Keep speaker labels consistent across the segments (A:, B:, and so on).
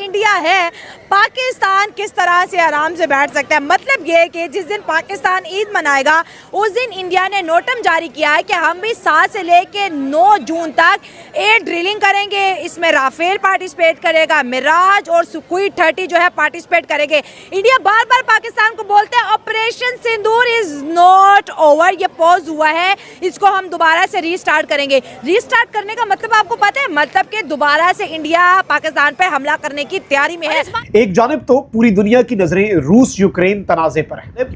A: India है, पाकिस्तान किस तरह से आराम से बैठ सकता है। मतलब ये कि जिस दिन पाकिस्तान ईद मनाएगा उस दिन इंडिया ने नोटम जारी किया है कि हम भी 7 से लेके 9 जून तक एयर ड्रिलिंग करेंगे। इसमें राफेल पार्टिसिपेट करेगा, मिराज और सुखोई 30 जो है पार्टिसिपेट करेंगे। इंडिया बार बार पाकिस्तान को बोलते हैं operation Sindoor is not over, ये पॉज हुआ है, इसको हम दोबारा से रीस्टार्ट करेंगे। रीस्टार्ट करने का मतलब आपको पता है, मतलब कि दोबारा से इंडिया पाकिस्तान पे हमला करने की तैयारी में है।
B: एक जानिब तो पूरी दुनिया की नजरें रूस यूक्रेन तनाज़े पर है,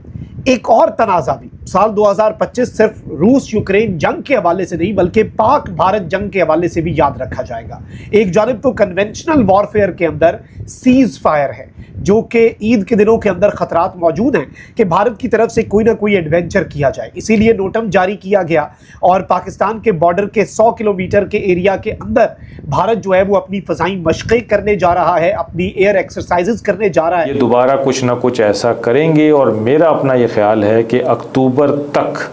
B: एक और तनाज़ा भी साल 2025 सिर्फ रूस यूक्रेन जंग के हवाले से नहीं बल्कि पाक भारत जंग के हवाले से भी याद रखा जाएगा। एक जानिब तो कन्वेंशनल वॉरफेयर के अंदर सीज फायर है, जो कि ईद के दिनों के अंदर खतरात मौजूद हैं कि भारत की तरफ से कोई ना कोई एडवेंचर किया जाए, इसीलिए नोटम जारी किया गया और पाकिस्तान के बॉर्डर के 100 किलोमीटर के एरिया के अंदर भारत जो है वो अपनी फ़ज़ाई मशक़ें करने जा रहा है, अपनी एयर एक्सरसाइजेज करने जा रहा है।
C: ये दोबारा कुछ ना कुछ ऐसा करेंगे और मेरा अपना ये ख्याल है कि अक्टूबर तक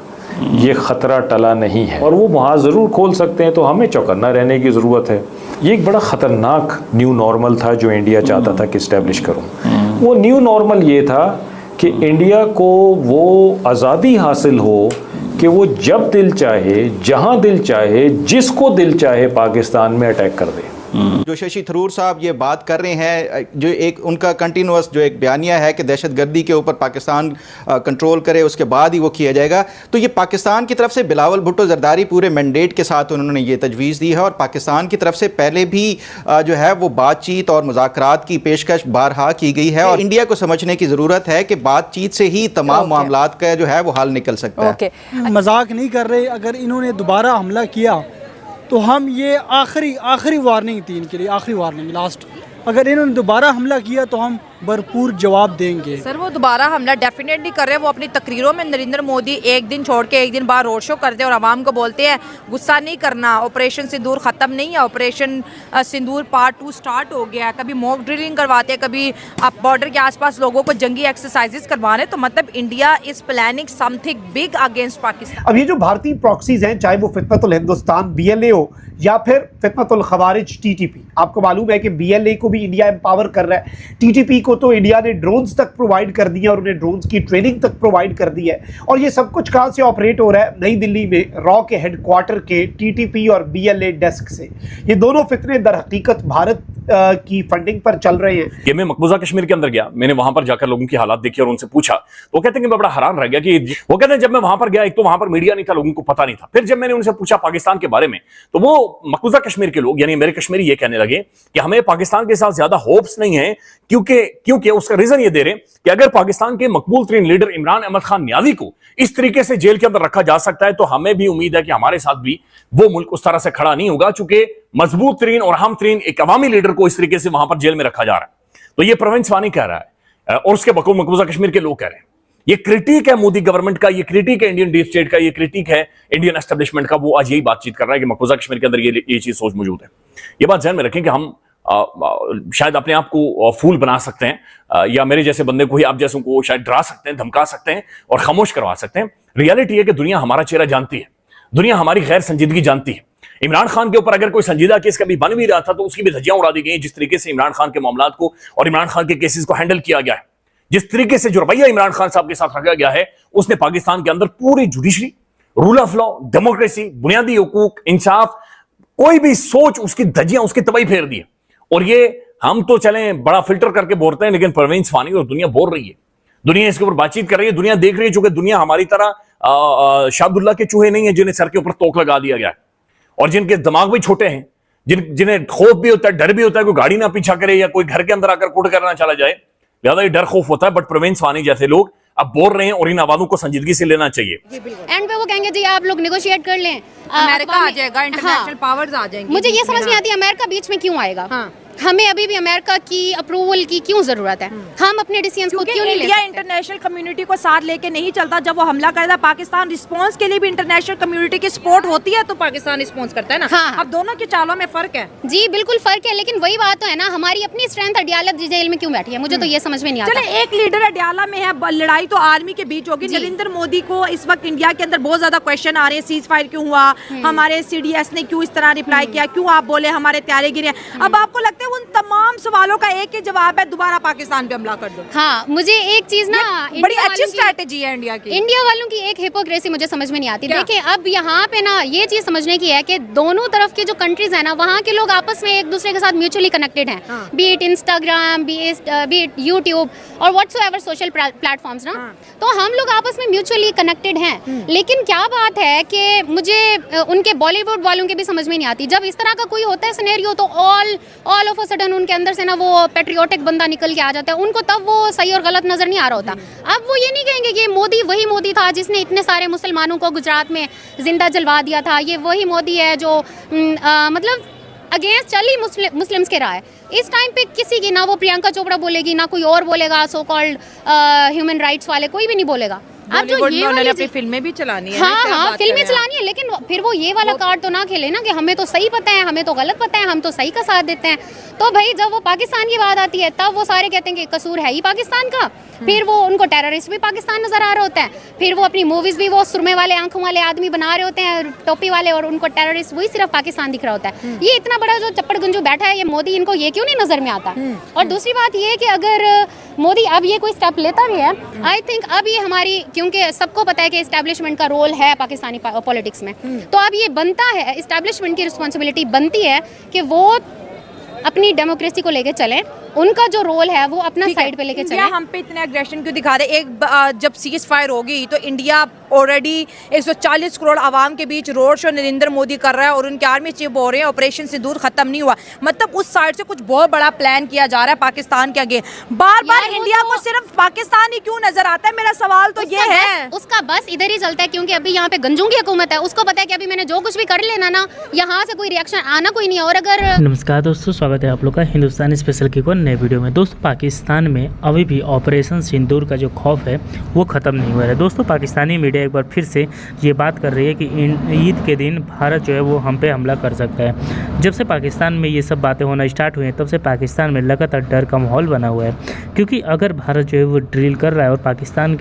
C: ये ख़तरा टला नहीं है और वो वहाँ ज़रूर खोल सकते हैं, तो हमें चौकन्ना रहने की ज़रूरत है। ये एक बड़ा ख़तरनाक न्यू नॉर्मल था जो इंडिया चाहता था कि इस्टेब्लिश करूँ। वो न्यू नॉर्मल ये था कि इंडिया को वो आज़ादी हासिल हो कि वो जब दिल चाहे, जहाँ दिल चाहे, जिसको दिल चाहे पाकिस्तान में अटैक कर दे।
D: जो शशि थरूर साहब ये बात कर रहे हैं, जो एक उनका कंटिन्यूस जो एक बयानिया है कि दहशतगर्दी के ऊपर पाकिस्तान कंट्रोल करे उसके बाद ही वो किया जाएगा, तो ये पाकिस्तान की तरफ से बिलावल भुट्टो जरदारी पूरे मैंडेट के साथ उन्होंने ये तजवीज़ दी है और पाकिस्तान की तरफ से पहले भी जो है वो बातचीत और मुज़ाकरात की पेशकश बारहा की गई है और इंडिया को समझने की ज़रूरत है कि बातचीत से ही तमाम मामलात का जो है वो हल निकल सकता है।
E: मजाक नहीं कर रहे, अगर इन्होंने दोबारा हमला किया तो हम ये आखिरी वार्निंग थी इनके लिए, आखिरी वार्निंग लास्ट, अगर इन्होंने दोबारा हमला किया तो हम भरपूर जवाब देंगे।
A: सर वो दोबारा हमला डेफिनेटली कर रहे हैं। वो अपनी तकरीरों में नरेंद्र मोदी एक दिन छोड़ के एक दिन बाद रोड शो करते हैं और आवाम को बोलते हैं गुस्सा नहीं करना, ऑपरेशन सिंदूर ख़त्म नहीं है, ऑपरेशन सिंदूर पार्ट 2 स्टार्ट हो गया। कभी मॉक ड्रिलिंग करवाते हैं, कभी आप बॉर्डर के आसपास लोगों को जंगी एक्सरसाइजेस करवा रहे हैं। तो मतलब India is planning something big against Pakistan.
B: अब ये जो भारतीय प्रॉक्सीज हैं, चाहे वो फितनतुल हिंदुस्तान BLA हो या फिर फितनतुल खवारिज TTP, आपको मालूम है कि BLA को भी इंडिया एम्पावर कर रहा है, TTP को तो इंडिया ने ड्रोन्स तक प्रोवाइड कर दिया और उन्हें ड्रोन्स की ट्रेनिंग तक प्रोवाइड कर दी है। और ये सब कुछ कहाँ से ऑपरेट हो रहा है? नई दिल्ली में रॉ के हेडक्वार्टर के TTP और BLA डेस्क से। ये दोनों फितने दर हकीकत भारत की फंडिंग पर चल रहे हैं।
F: कि मैं मकबूजा कश्मीर के अंदर गया, मैंने वहां पर जाकर लोगों की हालात देखी और उनसे पूछा, तो वो कहते हैं कि मैं बड़ा हैरान रह गया कि वो कहते हैं जब मैं वहां पर गया, एक तो वहां पर मीडिया नहीं था, लोगों को पता नहीं था। फिर जब मैंने उनसे पूछा पाकिस्तान के बारे में, तो वो मकबूजा कश्मीर के लोग यानी मेरे कश्मीरी ये कहने लगे कि हमें पाकिस्तान के साथ ज्यादा होप्स नहीं है, क्योंकि उसका रीजन ये दे रहे कि अगर पाकिस्तान के मकबूल तरीन लीडर इमरान अहमद खान नियाज़ी को इस तरीके से जेल के अंदर रखा जा सकता है, तो हमें भी उम्मीद है कि हमारे साथ भी वो मुल्क उस तरह से खड़ा नहीं होगा, चूंकि मजबूत तरीन और अहम तरीन एक अवामी लीडर को इस तरीके से वहां पर जेल में रखा जा रहा है। तो ये प्रवीण स्वानी कह रहा है और उसके बकौल मकबूजा कश्मीर के लोग कह रहे हैं। ये क्रिटिक है मोदी गवर्नमेंट का, ये क्रिटिक है इंडियन डीप स्टेट का, ये क्रिटिक है इंडियन एस्टेब्लिशमेंट का। वो आज यही बातचीत कर रहा है कि मकबूजा कश्मीर के अंदर ये चीज सोच मौजूद है। ये बात ध्यान में रखें कि हम शायद अपने आप को फूल बना सकते हैं या मेरे जैसे बंदे को ही आप जैसों को शायद डरा सकते हैं, धमका सकते हैं और खामोश करवा सकते हैं। रियलिटी है कि दुनिया हमारा चेहरा जानती है, दुनिया हमारी गैर संजीदगी जानती है। इमरान खान के ऊपर अगर कोई संजीदा केस कभी बन भी रहा था तो उसकी भी धज्जियां उड़ा दी गई। जिस तरीके से इमरान खान के मामलात को और इमरान खान के केसेस को हैंडल किया गया है, जिस तरीके से जो रवैया इमरान खान साहब के साथ रखा गया है, उसने पाकिस्तान के अंदर पूरी judiciary, rule of law, democracy, बुनियादी हुकूक, इंसाफ, कोई भी सोच उसकी धज्जियां, उसकी तबाही फेर दी है। और ये हम तो चले बड़ा फिल्टर करके बोलते हैं, लेकिन परवीन स्वानी और दुनिया बोल रही है, दुनिया इसके ऊपर बातचीत कर रही है, दुनिया देख रही है। चूंकि दुनिया हमारी तरह शाहबुल्ला के चूहे नहीं है जिन्हें सर के ऊपर तोक लगा दिया गया है और जिनके दिमाग भी छोटे हैं, जिन्हें खौफ भी होता है, डर भी होता है कोई गाड़ी ना पीछा करे या कोई घर के अंदर आकर कुट करना चला जाए, ज्यादा ही डर खौफ होता है। बट प्रवीण स्वानी जैसे लोग अब बोल रहे हैं और इन आवाजों को संजीदगी से लेना चाहिए।
G: एंड पे वो कहेंगे जी आप लोग नेगोशिएट कर लें,
A: अमेरिका आ जाएगा, इंटरनेशनल पावर्स आ जाएंगी।
G: मुझे ये समझ नहीं आती अमेरिका बीच में क्यों आएगा। हमें अभी भी अमेरिका की अप्रूवल की क्यों जरूरत है? हम अपने डिसीजंस को क्यों नहीं ले सकते?
A: इंडिया इंटरनेशनल कम्युनिटी को साथ लेके नहीं चलता। जब वो हमला करता पाकिस्तान, रिस्पांस के लिए भी इंटरनेशनल कम्युनिटी की सपोर्ट होती है तो पाकिस्तान रिस्पांस करता है ना।
G: हाँ।
A: अब दोनों की चालों में फर्क है।
G: जी बिल्कुल फर्क है, लेकिन वही बात तो है ना, हमारी अपनी स्ट्रेंथ अडियाला जेल में क्यों बैठी है? मुझे तो ये समझ में नहीं आता।
A: चले एक लीडर अडियाला में है, लड़ाई तो आर्मी के बीच होगी। नरेंद्र मोदी को इस वक्त इंडिया के अंदर बहुत ज्यादा क्वेश्चन आ रहे हैं, सीज फायर क्यों हुआ, हमारे CDS ने क्यों इस तरह रिप्लाई किया, क्यों आप बोले हमारे त्यारे गिरे। अब आपको लगता है उन तमाम सवालों का एक ही जवाब है, दोबारा पाकिस्तान पे हमला कर दो।
G: हाँ, मुझे एक चीज ना
A: बड़ी अच्छी स्ट्रैटेजी है इंडिया
G: वालों की एक हिपोक्रेसी मुझे समझ में नहीं आती। देखिए अब यहाँ पे ना ये चीज समझने की है कि दोनों तरफ के जो कंट्रीज है ना, वहाँ के लोग आपस में एक दूसरे के साथ म्यूचुअली कनेक्टेड हैं, B it Instagram, B it YouTube और व्हाट्सएवर सोशल प्लेटफॉर्म्स ना, तो हम लोग आपस में म्यूचुअली कनेक्टेड हैं। लेकिन क्या बात है कि मुझे उनके बॉलीवुड वालों के भी समझ में नहीं आती। जब इस तरह का कोई होता है सिनेरियो तो ऑल ऑफ अ सडन उनके अंदर से ना वो पेट्रियोटिक बंदा निकल के आ जाता है। उनको तब वो सही और गलत नजर नहीं आ रहा होता। अब वो ये नहीं कहेंगे कि मोदी वही मोदी था जिसने इतने सारे मुसलमानों को गुजरात में जिंदा जलवा दिया था, ये वही मोदी है जो मतलब अगेंस्ट चल ही मुस्लिम्स के रहा है। इस टाइम पे किसी की ना वो प्रियंका चोपड़ा बोलेगी, ना कोई और बोलेगा, सो कॉल्ड ह्यूमन राइट्स वाले, कोई भी नहीं बोलेगा। अब जो ये वाली अपनी फिल्में भी चलानी है, हाँ फिल्में चलानी है, लेकिन फिर वो ये वाला कार्ड तो ना खेले ना कि हमें तो सही पता है, हमें तो गलत पता है, हम तो सही का साथ देते हैं। तो भाई जब वो पाकिस्तान की बात आती है तब वो सारे कहते हैं कि कसूर है ही पाकिस्तान का। फिर वो उनको टेररिस्ट भी पाकिस्तान नजर आ रहा होता है। फिर वो अपनी मूवीज भी वो सुरमे वाले आंखों वाले आदमी बना रहे होते हैं, टोपी वाले, और उनको टेररिस्ट वही सिर्फ पाकिस्तान दिख रहा होता है। ये इतना बड़ा जो चप्पड़ गंजू बैठा है ये मोदी, इनको ये क्यों नहीं नजर में आता? और दूसरी बात ये कि अगर मोदी अब ये कोई स्टेप लेता भी है, आई थिंक अब ये हमारी, क्योंकि सबको पता है कि एस्टैब्लिशमेंट का रोल है पाकिस्तानी पॉलिटिक्स में, तो अब ये बनता है, एस्टैब्लिशमेंट की रिस्पॉन्सिबिलिटी बनती है कि वो अपनी डेमोक्रेसी को लेके चलें, उनका जो रोल है वो अपना साइड पे लेके चलें।
A: हम पे इतने एग्रेशन क्यों दिखा रहे? जब सीज फायर होगी तो इंडिया ऑलरेडी 140 करोड़ आवाम के बीच रोड शो नरेंद्र मोदी कर रहा है और उनके आर्मी चीफ बोल रहे हैं ऑपरेशन सिंदूर खत्म नहीं हुआ। मतलब उस साइड से कुछ बहुत बड़ा प्लान किया जा रहा है पाकिस्तान के आगे। बार बार इंडिया को सिर्फ पाकिस्तान ही क्यों नजर आता है? मेरा सवाल तो ये है,
G: उसका बस इधर ही चलता है क्योंकि अभी यहाँ पे गंजों की हुकूमत है। उसको पता है कि अभी मैंने जो कुछ भी कर लेना ना, यहाँ से कोई रिएक्शन आना कोई नहीं है। और अगर
H: नमस्कार दोस्तों, स्वागत है आप लोग का हिंदुस्तानी स्पेशल की नए वीडियो में। दोस्तों पाकिस्तान में अभी भी ऑपरेशन सिंदूर का जो खौफ है वो ख़त्म नहीं हुआ है। दोस्तों पाकिस्तानी मीडिया एक बार फिर से ये बात कर रही है कि ईद के दिन भारत जो है वो हम पे हमला कर सकता है। जब से पाकिस्तान में ये सब बातें होना स्टार्ट हुई हैं तब से पाकिस्तान में लगातार डर का माहौल बना हुआ है, क्योंकि अगर भारत जो है वो ड्रिल कर रहा है और पाकिस्तान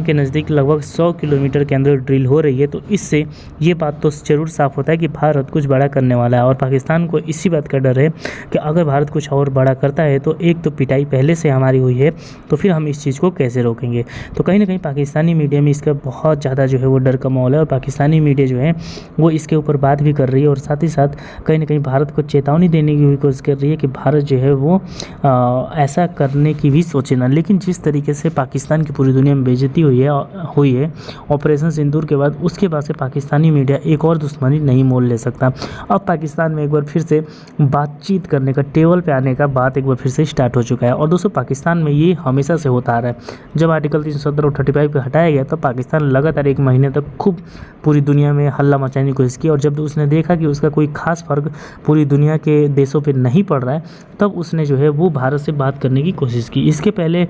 H: के नज़दीक लगभग 100 किलोमीटर के अंदर ड्रिल हो रही है, तो इससे ये बात तो ज़रूर साफ होता है कि भारत कुछ बड़ा करने वाला है। और पाकिस्तान को इसी बात का डर है कि अगर भारत कुछ और बड़ा करता है तो एक तो पिटाई पहले से हमारी हुई है, तो फिर हम इस चीज़ को कैसे रोकेंगे। तो कहीं ना कहीं पाकिस्तानी मीडिया में इसका बहुत ज़्यादा जो है वो डर का माहौल है और पाकिस्तानी मीडिया जो है वो इसके ऊपर बात भी कर रही है और साथ ही साथ कहीं ना कहीं भारत को चेतावनी देने की भी कोशिश कर रही है कि भारत जो है वो ऐसा करने की भी सोचे ना। लेकिन जिस तरीके से पाकिस्तान की पूरी दुनिया में बेइज्जती हुई है ऑपरेशन सिंदूर के बाद, उसके बाद से पाकिस्तानी मीडिया एक और दुश्मनी नहीं मोल ले सकता। अब पाकिस्तान में एक बार फिर से बातचीत करने का, टेबल पे आने का बात एक बार फिर से स्टार्ट हो चुका है। और दोस्तों पाकिस्तान में ये हमेशा से होता आ रहा है। जब आर्टिकल 317 और 35 पे हटाया गया तो पाकिस्तान लगातार 1 महीने तक खूब पूरी दुनिया में हल्ला मचाने की कोशिश की, और जब उसने देखा कि उसका कोई खास फर्क पूरी दुनिया के देशों पे नहीं पड़ रहा है तब उसने जो है वो भारत से बात करने की कोशिश की। इसके पहले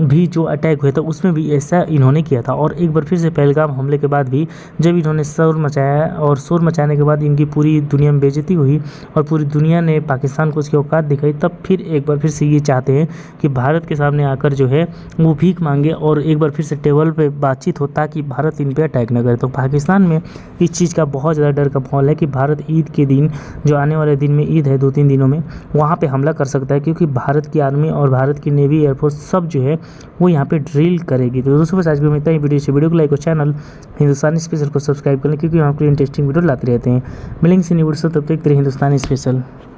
H: भी जो अटैक हुए थे उसमें भी ऐसा इन्होंने किया था, और एक बार फिर से पहलगाम हमले के बाद भी जब इन्होंने शोर मचाया और शोर मचाने के बाद इनकी पूरी दुनिया में बेइज्जती हुई और पूरी दुनिया ने पाकिस्तान को उसकी औकात दिखाई, तब फिर एक बार फिर से ये चाहते हैं कि भारत के सामने आकर जो है वो भीख मांगे और एक बार फिर से टेबल पे बातचीत हो ताकि भारत इन पे अटैक न करे। तो पाकिस्तान में इस चीज़ का बहुत ज़्यादा डर का माहौल है कि भारत ईद के दिन, जो आने वाले दिन में ईद है 2-3 दिनों में, वहाँ पे हमला कर सकता है, क्योंकि भारत की आर्मी और भारत की नेवी, एयरफोर्स सब जो है वो यहाँ पे ड्रिल करेगी। तो दोस्तों बस आज की इतना ही वीडियो को लाइक और चैनल हिंदुस्तानी स्पेशल को सब्सक्राइब कर लें, क्योंकि यहाँ पर इंटरेस्टिंग वीडियो लाते रहते हैं। मिलेंगे न्यू वीडियो, तब तक हिंदुस्तानी स्पेशल।